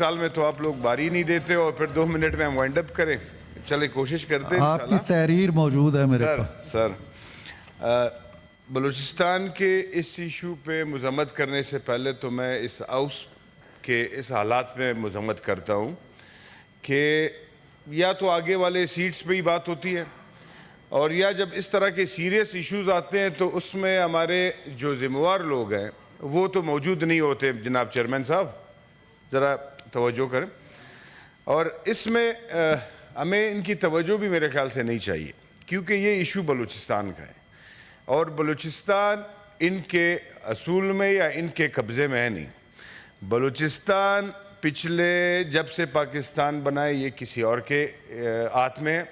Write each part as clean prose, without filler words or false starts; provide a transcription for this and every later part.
साल में तो आप लोग बारी नहीं देते और फिर 2 मिनट में हम वाइंड अप करें। चले कोशिश करते हैं। आपकी तहरीर मौजूद है मेरे पास। सर बलूचिस्तान के इस इशू पे मजम्मत करने से पहले तो मैं इस हाउस के इस हालात में मजम्मत करता हूँ कि या तो आगे वाले सीट्स पे ही बात होती है और या जब इस तरह के सीरियस इश्यूज आते हैं तो उसमें हमारे जो जिम्मेवार लोग हैं वो तो मौजूद नहीं होते। जनाब चेयरमैन साहब ज़रा तवज्जो करें। और इसमें हमें इनकी तवज्जो भी मेरे ख्याल से नहीं चाहिए क्योंकि ये इशू बलूचिस्तान का है और बलूचिस्तान इनके असूल में या इनके कब्ज़े में है नहीं। बलूचिस्तान पिछले जब से पाकिस्तान बना है ये किसी और के हाथ में है।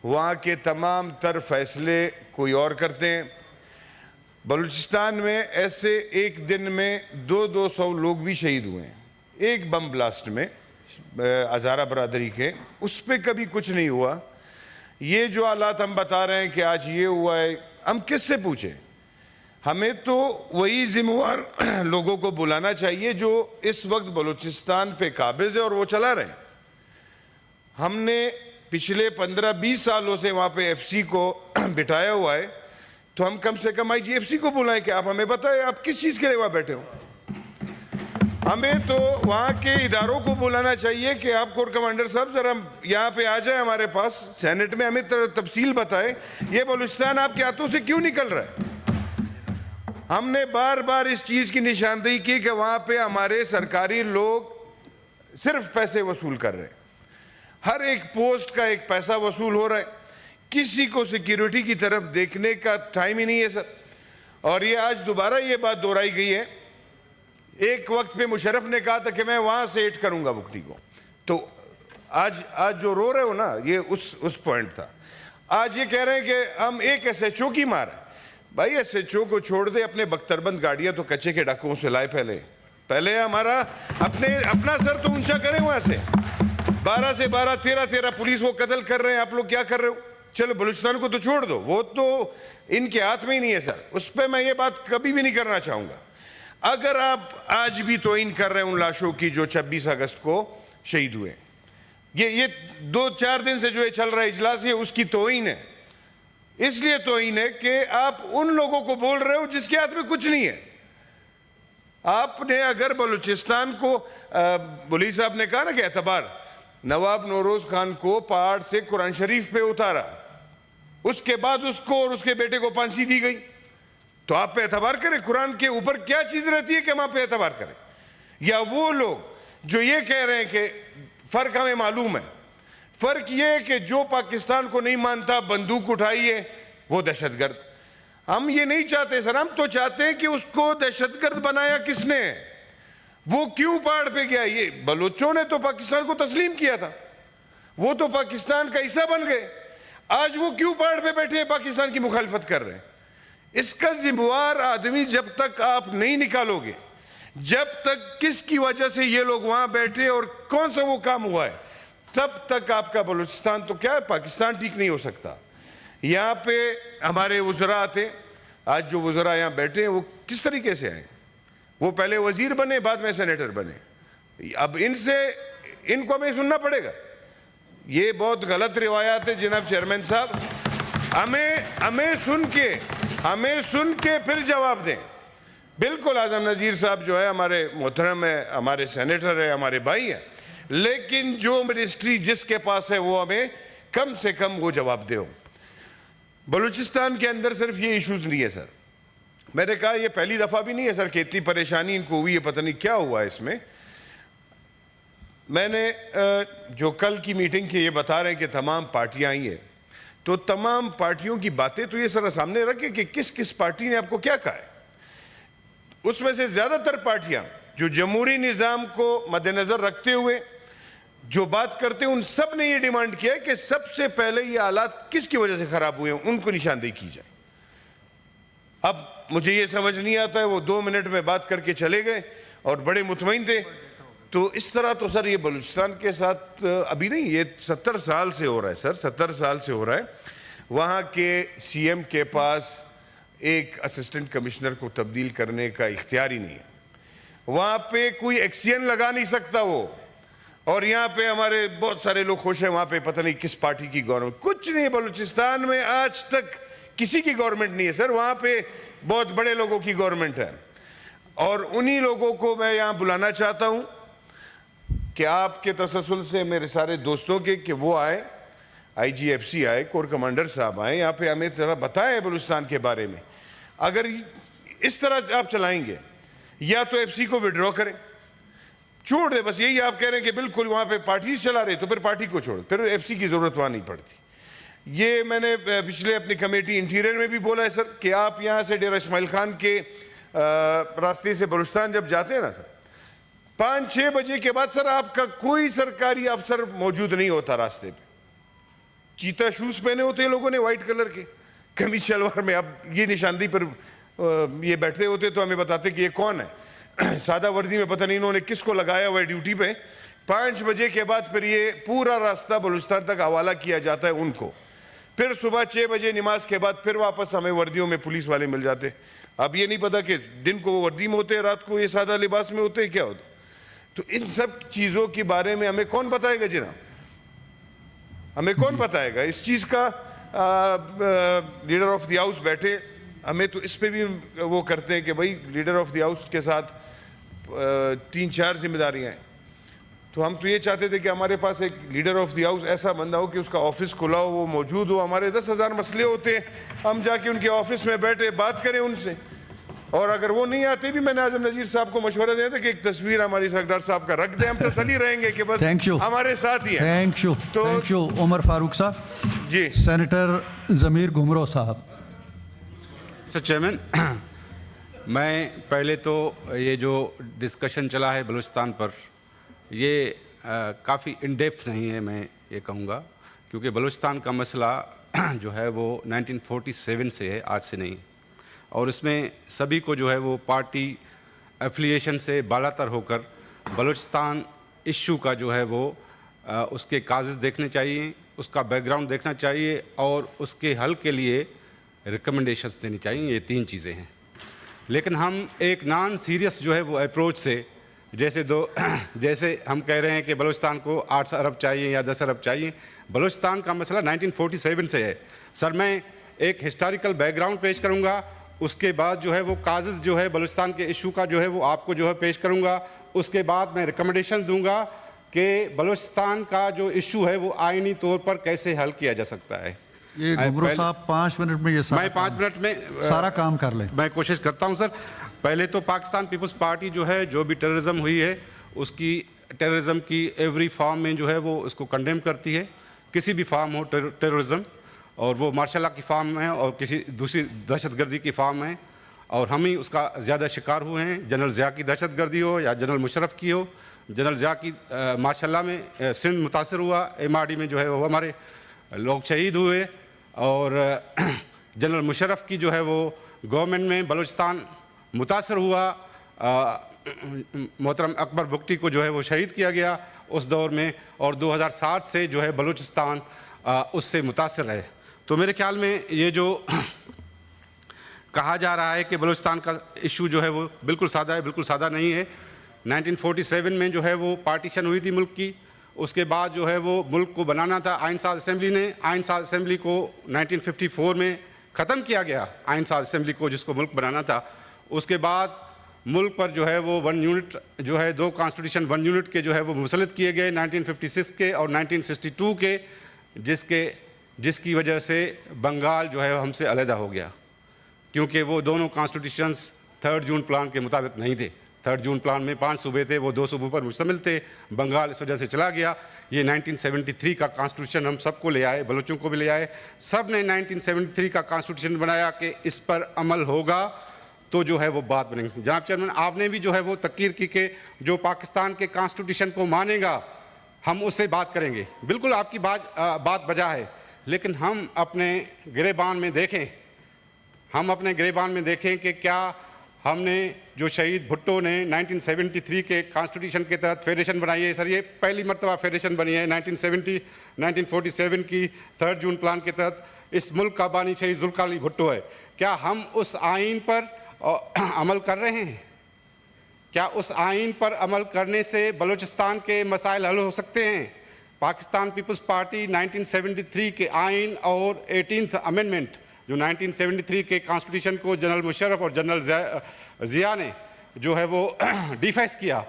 वहाँ के तमाम तर फैसले कोई और करते हैं। बलूचिस्तान में ऐसे एक दिन में 200 लोग भी शहीद हुए हैं एक बम ब्लास्ट में हज़ारा बरादरी के, उस पर कभी कुछ नहीं हुआ। ये जो हालात हम बता रहे हैं कि आज ये हुआ है, हम किससे पूछें? हमें तो वही जिम्मेवार लोगों को बुलाना चाहिए जो इस वक्त बलूचिस्तान पे काबिज है और वो चला रहे हैं। हमने पिछले 15-20 सालों से वहाँ पे एफसी को बिठाया हुआ है, तो हम कम से कम IGFC को बुलाएं कि आप हमें बताएं आप किस चीज़ के लिए वहाँ बैठे हो। हमें तो वहाँ के इदारों को बुलाना चाहिए कि आप कोर कमांडर साहब ज़रा यहाँ पे आ जाए हमारे पास सेनेट में, हमें तफसील बताएं ये बलूचिस्तान आपके हाथों से क्यों निकल रहा है। हमने बार बार इस चीज़ की निशानदेही की कि वहाँ पे हमारे सरकारी लोग सिर्फ पैसे वसूल कर रहे हैं। हर एक पोस्ट का एक पैसा वसूल हो रहा है, किसी को सिक्योरिटी की तरफ देखने का टाइम ही नहीं है सर। और ये आज दोबारा ये बात दोहराई गई है। एक वक्त पे मुशर्रफ ने कहा था कि मैं वहाँ से एड करूँगा मुफ्ती को, तो आज जो रो रहे हो ना ये उस पॉइंट था। आज ये कह रहे हैं कि हम एक SHO की मार है। भाई SHO को छोड़ दे, अपने बख्तरबंद गाड़ियाँ तो कच्चे के डाकुओं से लाए पहले हमारा अपना सर तो ऊंचा करें। वहाँ से 12 से 12 13 पुलिस वो कत्ल कर रहे हैं, आप लोग क्या कर रहे हो? चलो बलूचिस्तान को तो छोड़ दो, वो तो इनके हाथ में ही नहीं है सर, उस पर मैं ये बात कभी भी नहीं करना चाहूँगा। अगर आप आज भी तौहीन कर रहे हैं उन लाशों की जो 26 अगस्त को शहीद हुए, ये 2-4 दिन से जो ये चल रहा है इजलास, ये उसकी तौहीन है। इसलिए तौहीन है कि आप उन लोगों को बोल रहे हो जिसके हाथ में कुछ नहीं है। आपने अगर बलूचिस्तान को बुली साहब ने कहा ना कि एतबार, नवाब नौरोज खान को पहाड़ से कुरान शरीफ पे उतारा, उसके बाद उसको और उसके बेटे को फांसी दी गई, तो आप पे एतबार करें? कुरान के ऊपर क्या चीज रहती है कि हम आप पे एतबार करें? या वो लोग जो ये कह रहे हैं कि फर्क हमें मालूम है, फर्क ये है कि जो पाकिस्तान को नहीं मानता बंदूक उठाइए वो दहशतगर्द। हम ये नहीं चाहते सर, हम तो चाहते हैं कि उसको दहशतगर्द बनाया किसने, वो क्यों पहाड़ पे गया? ये बलोचों ने तो पाकिस्तान को तस्लीम किया था, वो तो पाकिस्तान का हिस्सा बन गए, आज वो क्यों पहाड़ पे बैठे हैं पाकिस्तान की मुखालिफत कर रहे हैं? इसका जिम्मेवार आदमी जब तक आप नहीं निकालोगे, जब तक किसकी वजह से ये लोग वहां बैठे और कौन सा वो काम हुआ है, तब तक आपका बलूचिस्तान तो क्या है, पाकिस्तान ठीक नहीं हो सकता। यहाँ पे हमारे वज़रा आते, आज जो वज़रा यहाँ बैठे हैं वो किस तरीके से आए? वो पहले वजीर बने, बाद में सेनेटर बने। अब इनको हमें सुनना पड़ेगा। ये बहुत गलत रिवायात है जनाब चेयरमैन साहब। हमें सुन के फिर जवाब दें। बिल्कुल आज़म नज़ीर साहब जो है हमारे मोहतरम है, हमारे सेनेटर है, हमारे भाई हैं, लेकिन जो मिनिस्ट्री जिसके पास है वो हमें कम से कम वो जवाब दे। बलूचिस्तान के अंदर सिर्फ ये इश्यूज नहीं है सर, मैंने कहा ये पहली दफ़ा भी नहीं है सर कि इतनी परेशानी इनको हुई है, पता नहीं क्या हुआ है इसमें। मैंने जो कल की मीटिंग की ये बता रहे हैं कि तमाम पार्टियां आई है, तो तमाम पार्टियों की बातें तो ये सर सामने रखें कि किस किस पार्टी ने आपको क्या कहा है। उसमें से ज़्यादातर पार्टियां जो जमहूरी निज़ाम को मद्देनज़र रखते हुए जो बात करते हैं, उन सब ने ये डिमांड किया है कि सबसे पहले ये हालात किसकी वजह से ख़राब हुए हैं उनको निशानदेही की जाए। अब मुझे ये समझ नहीं आता है, वो 2 मिनट में बात करके चले गए और बड़े मुतमईन थे। तो इस तरह तो सर ये बलूचिस्तान के साथ अभी नहीं, ये 70 साल से हो रहा है सर, 70 साल से हो रहा है। वहाँ के CM के पास एक असिस्टेंट कमिश्नर को तब्दील करने का इख्तियार ही नहीं है, वहाँ पे कोई एक्शन लगा नहीं सकता वो। और यहाँ पे हमारे बहुत सारे लोग खुश हैं, वहाँ पे पता नहीं किस पार्टी की गवर्नमेंट, कुछ नहीं। बलूचिस्तान में आज तक किसी की गवर्नमेंट नहीं है सर, वहाँ पे बहुत बड़े लोगों की गवर्नमेंट है। और उन्हीं लोगों को मैं यहाँ बुलाना चाहता हूँ कि आपके तसल्सल से मेरे सारे दोस्तों के कि वो आए, IGFC आए, कोर कमांडर साहब आए, यहाँ पे हमें थोड़ा बताएं बलूचिस्तान के बारे में। अगर इस तरह आप चलाएंगे या तो FC को विड्रॉ करें, छोड़ दे, बस यही आप कह रहे हैं कि बिल्कुल वहाँ पे पार्टी चला रहे, तो फिर पार्टी को छोड़, फिर FC की ज़रूरत वहाँ नहीं पड़ती। ये मैंने पिछले अपनी कमेटी इंटीरियर में भी बोला है सर कि आप यहाँ से डेरा इस्माइल खान के रास्ते से बलूचिस्तान जब जाते हैं ना सर, 5-6 बजे के बाद सर आपका कोई सरकारी अफसर मौजूद नहीं होता रास्ते पे। चीता शूज पहने होते हैं लोगों ने वाइट कलर के, कमीज शलवार में। अब ये निशानदी पर ये बैठे होते तो हमें बताते कि ये कौन है। सादा वर्दी में पता नहीं इन्होंने किसको लगाया हुआ है ड्यूटी पे। 5 बजे के बाद फिर ये पूरा रास्ता बलूचिस्तान तक हवाला किया जाता है उनको। फिर सुबह 6 बजे नमाज के बाद फिर वापस हमें वर्दियों में पुलिस वाले मिल जाते। अब ये नहीं पता कि दिन को वो वर्दी में होते हैं, रात को ये सादा लिबास में होते हैं, क्या होता। तो इन सब चीज़ों के बारे में हमें कौन बताएगा जनाब, हमें कौन बताएगा इस चीज़ का। लीडर ऑफ द हाउस बैठे, हमें तो इस पे भी वो करते हैं कि भाई लीडर ऑफ द हाउस के साथ 3-4 जिम्मेदारियां हैं। तो हम तो ये चाहते थे कि हमारे पास एक लीडर ऑफ द हाउस ऐसा बंदा हो कि उसका ऑफिस खुला हो, वो मौजूद हो। हमारे 10,000 मसले होते हैं, हम जाके उनके ऑफिस में बैठे बात करें उनसे। और अगर वो नहीं आते भी मैंने आजम नजीर साहब को मशवरा दिया था कि एक तस्वीर हमारी सरदार साहब का रख दे, हम तसल्ली रहेंगे कि बस हमारे साथ ही है। थैंक यू उमर फारूक साहब जी। सेनेटर ज़मीर घुमरो साहब। सर चेयरमैन, मैं पहले तो ये जो डिस्कशन चला है बलूचिस्तान पर, ये काफ़ी इन डेप्थ नहीं है, मैं ये कहूँगा, क्योंकि बलूचिस्तान का मसला जो है वो 1947 से है, आज से नहीं। और इसमें सभी को जो है वो पार्टी एफिलिएशन से बालातर होकर बलूचिस्तान इश्यू का जो है वो उसके काजेज़ देखने चाहिए, उसका बैकग्राउंड देखना चाहिए और उसके हल के लिए रिकमेंडेशंस देनी चाहिए। ये 3 चीज़ें हैं। लेकिन हम एक नॉन सीरियस जो है वो अप्रोच से, जैसे हम कह रहे हैं कि बलूचिस्तान को 8 अरब चाहिए या 10 अरब चाहिए। बलूचिस्तान का मसला 1947 से है। सर मैं एक हिस्टोरिकल बैकग्राउंड पेश करूंगा, उसके बाद जो है वो कागज़ जो है बलूचिस्तान के इशू का जो है वो आपको जो है पेश करूंगा। उसके बाद मैं रिकमेंडेशन दूंगा कि बलूचिस्तान का जो इशू है वो आईनी तौर पर कैसे हल किया जा सकता है। ये घुमरो साहब 5 मिनट में ये सारा मैं 5 मिनट में सारा काम कर लें। मैं कोशिश करता हूं सर। पहले तो पाकिस्तान पीपल्स पार्टी जो है, जो भी टेररिज्म हुई है उसकी, टेररिज्म की एवरी फॉर्म में जो है वो उसको कंडेम करती है, किसी भी फॉर्म हो टेररिज्म, और वो मार्शल लॉ की फॉर्म में है और किसी दूसरी दहशतगर्दी की फॉर्म में। और हम ही उसका ज़्यादा शिकार हुए हैं, जनरल ज़िया की दहशतगर्दी हो या जनरल मुशर्रफ की हो। जनरल ज़िया की मार्शल लॉ में सिंध मुतासर हुआ, MRD में जो है वो हमारे लोग शहीद हुए, और जनरल मुशर्रफ की जो है वो गवर्नमेंट में बलूचिस्तान मुतासर हुआ। मोहतरम अकबर बुगटी को जो है वो शहीद किया गया उस दौर में, और 2007 से जो है बलूचिस्तान उससे मुतासर है। तो मेरे ख्याल में ये जो कहा जा रहा है कि बलूचिस्तान का इशू जो है वो बिल्कुल सादा है, बिल्कुल सादा नहीं है। 1947 में जो है वो पार्टीशन हुई थी मुल्क की, उसके बाद जो है वो मुल्क को बनाना था आइन साज असेंबली ने। आइन साज असेंबली को 1954 में ख़त्म किया गया, आइन साज असेंबली को जिसको मुल्क बनाना था। उसके बाद मुल्क पर जो है वो 1 यूनिट जो है, 2 कॉन्स्टिट्यूशन 1 यूनिट के जो है वो मुसलत किए गए 1956 के और 1962 के, जिसकी वजह से बंगाल जो है हमसे अलहदा हो गया, क्योंकि वो दोनों कॉन्स्टिट्यूशंस 3 जून प्लान के मुताबिक नहीं थे। 3 जून प्लान में 5 सूबे थे, वो 2 सूबों पर मुश्तमिल थे। बंगाल इस वजह से चला गया। ये 1973 का कॉन्स्टिट्यूशन हम सबको ले आए, बलूचों को भी ले आए। सब ने 1973 का कॉन्स्टिट्यूशन बनाया कि इस पर अमल होगा तो जो है वो बात बनेगी। जनाब चेयरमैन, आपने भी जो है वो तकीर की कि जो पाकिस्तान के कॉन्स्टिट्यूशन को मानेगा हम उससे बात करेंगे। बिल्कुल आपकी बात बजा है, लेकिन हम अपने गिरेबान में देखें, कि क्या हमने जो शहीद भुट्टो ने 1973 के कॉन्स्टिट्यूशन के तहत फेडरेशन बनाई है। सर ये पहली मरतबा फेडरेशन बनी है 1947 की 3 जून प्लान के तहत। इस मुल्क का बानी शहीद जुल्फ़िकार अली भुट्टो है। क्या हम उस आइन पर अमल कर रहे हैं? क्या उस आइन पर अमल करने से बलूचिस्तान के मसाइल हल हो सकते हैं? पाकिस्तान पीपल्स पार्टी 1973 के आइन और 18th अमेंडमेंट जो 1973 के कॉन्स्टिट्यूशन को जनरल मुशर्रफ और जनरल ज़िया ने जो है वो डिफेस किया,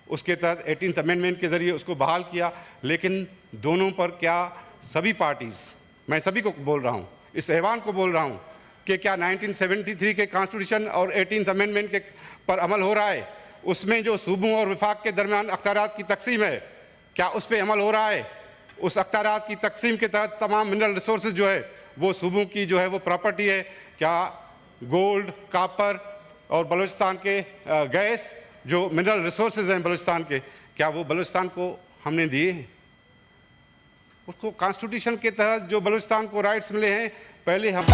उसके तहत 18th अमेंडमेंट के ज़रिए उसको बहाल किया। लेकिन दोनों पर क्या सभी पार्टीज़, मैं सभी को बोल रहा हूँ, इस ऐवान को बोल रहा हूँ कि क्या 1973 के कॉन्स्टिट्यूशन और 18th अमेंडमेंट के पर अमल हो रहा है? उसमें जो सूबों और विफाक के दरमियान अख्तियारात की तकसीम है, क्या उस पर अमल हो रहा है? उस अख्तियारात की तकसीम के तहत तमाम मिनरल रिसोर्सेज जो है वो सूबों की जो है वो प्रॉपर्टी है। क्या गोल्ड, कॉपर और बलूचिस्तान के गैस जो मिनरल रिसोर्सेज हैं बलूचिस्तान के, क्या वो बलूचिस्तान को हमने दिए हैं? उसको कॉन्स्टिट्यूशन के तहत जो बलूचिस्तान को राइट्स मिले हैं, पहले हम